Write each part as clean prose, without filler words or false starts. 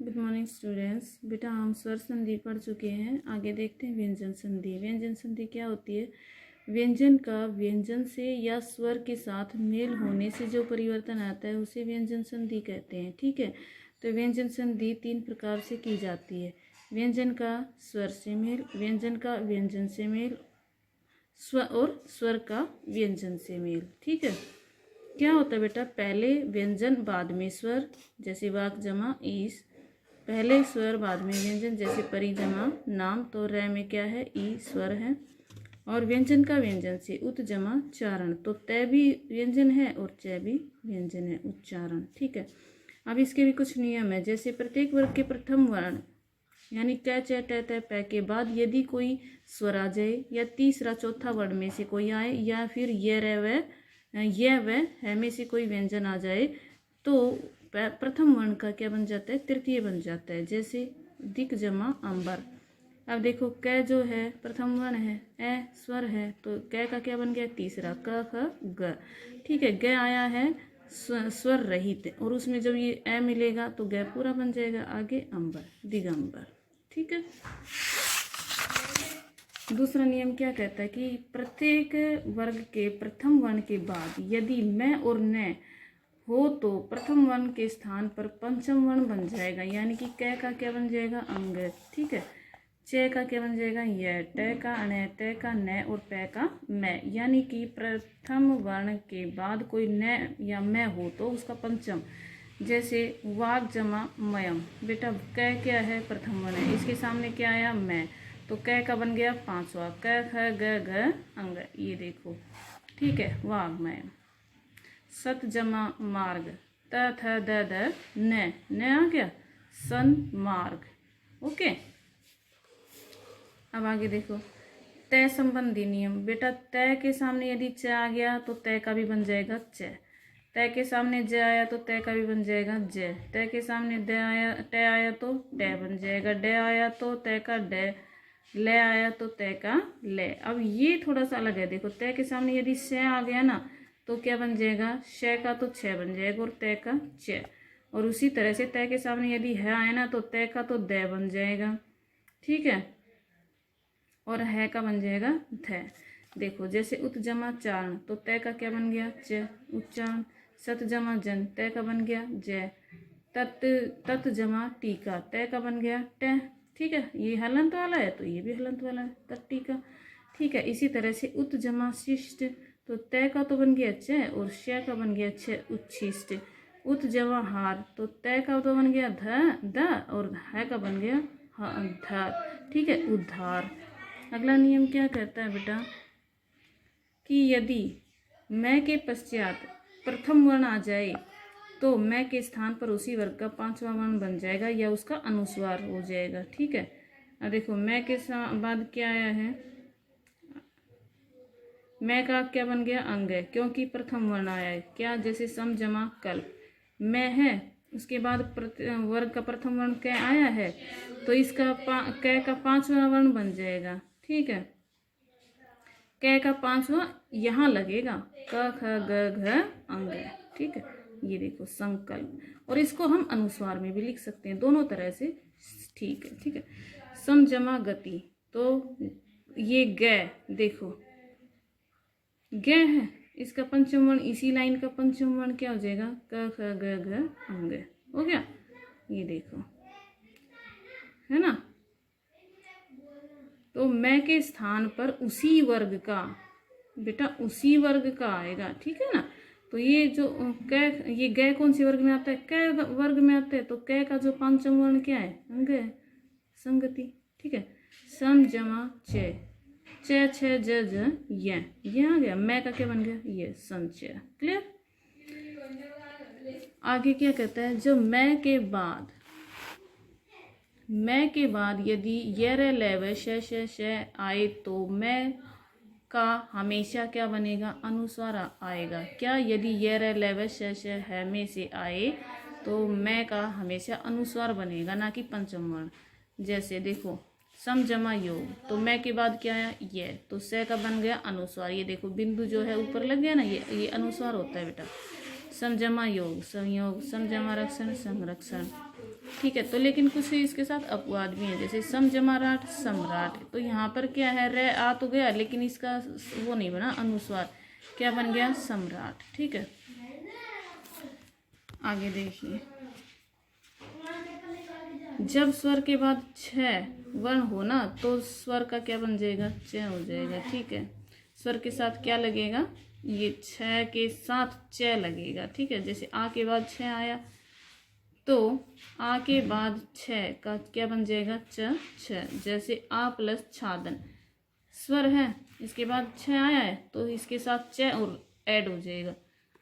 Good morning students. बेटा हम स्वर संधि पढ़ चुके हैं। आगे देखते हैं व्यंजन संधि। व्यंजन संधि क्या होती है? व्यंजन का व्यंजन से या स्वर के साथ मेल होने से जो परिवर्तन आता है उसे व्यंजन संधि कहते हैं। ठीक है, तो व्यंजन संधि 3 प्रकार से की जाती है। व्यंजन का स्वर से मेल, व्यंजन का व्यंजन से मेल, स्वर का व्यंजन से मेल। ठीक है, क्या होता है बेटा? पहले व्यंजन बाद में स्वर, जैसे वाक जमा ईस। पहले स्वर बाद में व्यंजन, जैसे परी जमा नाम। तो रै में क्या है? ई स्वर है। और व्यंजन का व्यंजन से उत जमा चारण। तो तय भी व्यंजन है और चय भी व्यंजन है, उच्चारण। ठीक है, अब इसके भी कुछ नियम है। जैसे प्रत्येक वर्ग के प्रथम वर्ण यानी क च ट त प के बाद यदि कोई स्वर आ जाए या तीसरा चौथा वर्ण में से कोई आए या फिर यह व है में से कोई व्यंजन आ जाए तो प्रथम वर्ण का क्या बन जाता है? तृतीय बन जाता है। जैसे दिक जमा अंबर। अब देखो क जो है प्रथम वर्ण है, ए स्वर है, तो क का क्या बन गया? तीसरा। क ख ग। ठीक है, ग आया है स्वर रहित और उसमें जब ये ए मिलेगा तो ग पूरा बन जाएगा। आगे अंबर, दिगंबर। ठीक है, दूसरा नियम क्या कहता है कि प्रत्येक वर्ग के प्रथम वर्ण के बाद यदि मैं और न हो तो प्रथम वर्ण के स्थान पर पंचम वर्ण बन जाएगा। यानी कि क का क्या बन जाएगा? अंग। ठीक है, च का क्या बन जाएगा? य, ट का अण, त का न और प का मैं। यानी कि प्रथम वर्ण के बाद कोई न या मैं हो तो उसका पंचम। जैसे वाक जमा मयम। बेटा क क्या है? प्रथम वर्ण है, इसके सामने क्या आया? मैं। तो क का बन गया पांचवा। क ख ग घ अंग। ये देखो, ठीक है, वाग्मय। सत जमा मार्ग। त थ द द न आ गया सन मार्ग। ओके, अब आगे देखो तय संबंधी नियम। बेटा तय के सामने यदि च आ गया तो तय का भी बन जाएगा च। तय के सामने ज आया तो तय का भी बन जाएगा ज। तय के सामने द आया, ट आया तो ट बन जाएगा। ड आया तो तय का ड। ल आया तो तय का ल। अब ये थोड़ा सा अलग है। देखो तय के सामने यदि श आ गया ना तो क्या बन जाएगा? श का तो छ बन जाएगा और तय का च। और उसी तरह से तय के सामने यदि है आए ना तो तय का तो द बन जाएगा। ठीक है, और है का बन जाएगा ध। देखो जैसे उत जमा चारण तो तय का क्या बन गया? च, उच्चारण। सत जमा जन, तय का बन गया ज। तत् जमा टीका, तय का बन गया ट। ठीक है, ये हलंत वाला है तो ये भी हलंत वाला है, तट्टीका। ठीक है, इसी तरह से उत जमा शिष्ट तो तय का तो बन गया च और श का बन गया छ, उच्छिष्ट। उत जमा हार तो तय का तो बन गया ध और है का बन गया ध। ठीक है, उद्धार। अगला नियम क्या कहता है बेटा कि यदि मैं के पश्चात प्रथम वर्ण आ जाए तो मैं के स्थान पर उसी वर्ग का पांचवा वर्ण बन जाएगा या उसका अनुस्वार हो जाएगा। ठीक है, अब देखो मैं के बाद क्या आया है? मैं का क्या बन गया? अंग है, क्योंकि प्रथम वर्ण आया है। क्या? जैसे सम जमा कल्प। मैं है, उसके बाद वर्ग का प्रथम वर्ण क आया है तो इसका क का पांचवा वर्ण बन जाएगा। ठीक है, क का पांचवा यहाँ लगेगा, क ख ग घ अंग। ठीक है, ये देखो संकल्प। और इसको हम अनुस्वार में भी लिख सकते हैं, दोनों तरह से ठीक है। ठीक है, सम जमा गति तो ये ग, देखो ग है, इसका पंचम वर्ण, इसी लाइन का पंचम वर्ण क्या हो जाएगा? क ख ग घ अंग। हो गया, ये देखो, है ना। तो मैं के स्थान पर उसी वर्ग का, बेटा उसी वर्ग का आएगा। ठीक है ना, तो ये जो क, ये ग कौन सी वर्ग में आता है? क वर्ग में आता है। तो क का जो पंचम वर्ण क्या है? अंग है, संगति। ठीक है, सम जमा च, च छ ज ज ये आ गया। मैं का क्या बन गया? ये संचय। क्लियर। आगे क्या कहता है? जब मैं के बाद यदि य र ल व श आए तो मैं का हमेशा क्या बनेगा? अनुस्वार आएगा। क्या? यदि य र ल व श है में से आए तो मैं का हमेशा अनुस्वार बनेगा, ना कि पंचम वर्ण। जैसे देखो सम जमा योग तो मैं के बाद क्या आया? ये, तो स का बन गया अनुस्वार। ये देखो बिंदु जो है ऊपर लग गया ना, ये अनुस्वार होता है बेटा। सम जमा योग संयोग, सम जमा रक्षण संरक्षण। ठीक है। तो लेकिन कुछ इसके साथ अपवाद भी है, जैसे सम जमा राट सम्राट। तो यहाँ पर क्या है, रे आ तो गया लेकिन इसका वो नहीं बना अनुस्वार, क्या बन गया, सम्राट। ठीक है, आगे देखिए, जब स्वर के बाद छह वर्ण हो ना तो स्वर का क्या बन जाएगा, च हो जाएगा। ठीक है, स्वर के साथ क्या लगेगा, ये छह के साथ च लगेगा। ठीक है, जैसे आ के बाद छह आया तो आ के बाद छह का क्या बन जाएगा, च छ। जैसे आ प्लस छादन स्वर है, इसके बाद छह आया है तो इसके साथ च और ऐड हो जाएगा,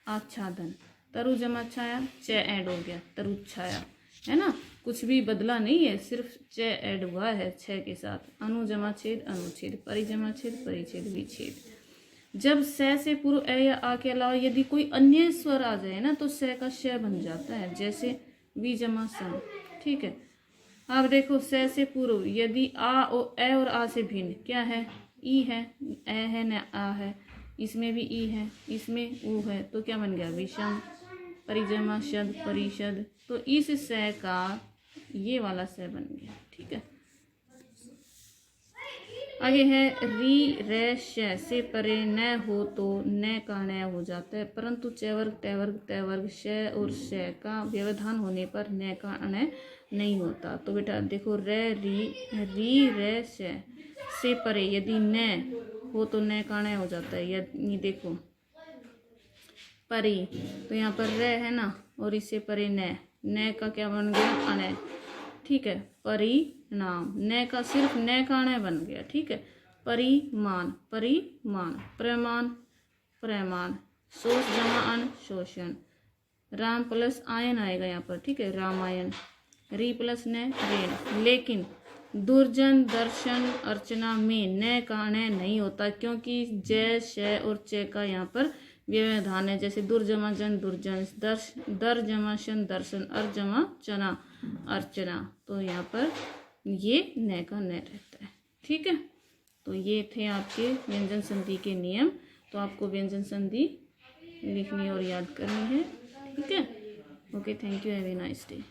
आच्छादन। तरु जमा छाया, च ऐड हो गया, तरु छाया, है ना, कुछ भी बदला नहीं है, सिर्फ च ऐड हुआ है छह के साथ। अनु जमा छेद अनुच्छेद, परि जमा छेद परिच्छेद विच्छेद। जब स से पूर्व ए या आ के अलावा यदि कोई अन्य स्वर आ जाए ना तो स का श बन जाता है, जैसे वी जमा सन। ठीक है, अब देखो स से पूर्व यदि आ और ए और आ से भिन्न क्या है, ई है, ए है न आ है, इसमें भी ई है, इसमें ऊ है, तो क्या बन गया, विषम। परिजमा शब्द परिषद, तो इस स का ये वाला स बन गया। ठीक है, आगे है री रे श से परे न हो तो न का न हो जाता है, परंतु चवर्ग तवर्ग तवर्ग श और श का व्यवधान होने पर न का न नहीं होता। तो बेटा देखो री रे श से परे यदि न हो तो न का न हो जाता है। यदि देखो परी, तो यहाँ पर रे है ना और इससे परे न का क्या बन गया, अन। ठीक है, परिणाम, न का सिर्फ न का न बन गया। ठीक है, परिमान परिमान, प्रमाण प्रमाण, शोष जमा अन शोषण, राम प्लस आयन आएगा यहाँ पर। ठीक है, रामायण, री प्लस न रेण। लेकिन दुर्जन दर्शन अर्चना में न का न नहीं होता, क्योंकि जय श और च का यहाँ पर व्यवधान है। जैसे दुर्जमा जन दुर्जन, दर जमा शन दर्शन, अर जमा चना अर्चना, तो यहाँ पर ये न का न रहता है। ठीक है, तो ये थे आपके व्यंजन संधि के नियम। तो आपको व्यंजन संधि लिखनी और याद करनी है। ठीक है, okay, thank you, have a nice day.